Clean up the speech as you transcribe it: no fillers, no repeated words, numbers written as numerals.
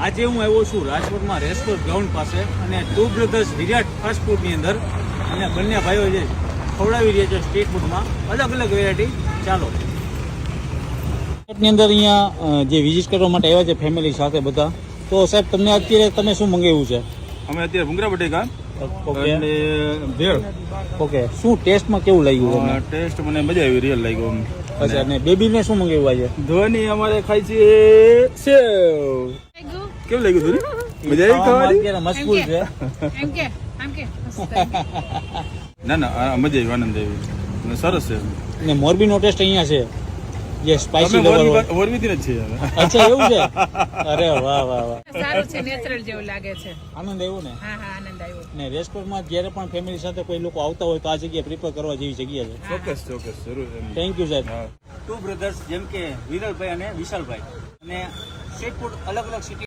આજે હું આવ્યો છું રાજકોટમાં રેસકોર્સ ગ્રાઉન્ડ પાસે અને ટુ બ્રધર્સ વિરાટ ફાસ્ટ ફૂડની અંદર અને બંને ભાઈઓ જે ખવડાવી રહ્યા છે સ્ટ્રીટ ફૂડમાં અલગ અલગ વેરાયટી. ચાલો ની અંદર અહીંયા જે વિઝિટ કરવા માટે આવ્યા છે ફેમિલી સાથે બધા. તો સાહેબ તમને અત્યારે તમે શું મંગાવ્યું છે? અમે અત્યારે ભૂંગળા બટેકા ઓકે અને ભેળ. ઓકે, શું ટેસ્ટમાં કેવું લાગ્યું તમને? ટેસ્ટ મને મજા આવી, રિયલ લાગ્યો. અચ્છા, અને બેબીને શું મંગાવ્યું આજે? ધોની અમારે ખાય છે સેવ. કેવું લાગ્યું ધોની? મજા આવી ખાવાની? અત્યારે મશગુલ છે. ના ના આ મજા આવી, આનંદ આવી અને સરસ છે. અને મોરબીનો ટેસ્ટ અહીંયા છે જે સ્પાઈસી લવર હોય. મોરબીથી જ છીએ અમે. અચ્છા, એવું છે? અરે વાહ વાહ વાહ, સારું છે, નેચરલ જેવું લાગે છે. આનંદ આવ્યો ને? હા હા, આનંદ આવ્યો. ને રેસ્ટોરન્ટમાં જ્યારે પણ ફેમિલી સાથે કોઈ લોકો આવતા હોય તો આ જગ્યાએ પ્રિફર કરવા જેવી જગ્યા છે. ચોક્કસ ચોક્કસ જરૂર. થેન્ક યુ સાહેબ. હા. ટુ બ્રધર્સ જેમ કે વિરલભાઈ અને વિશાલભાઈ અને સ્ટ્રીટ ફૂડ અલગ અલગ સિટી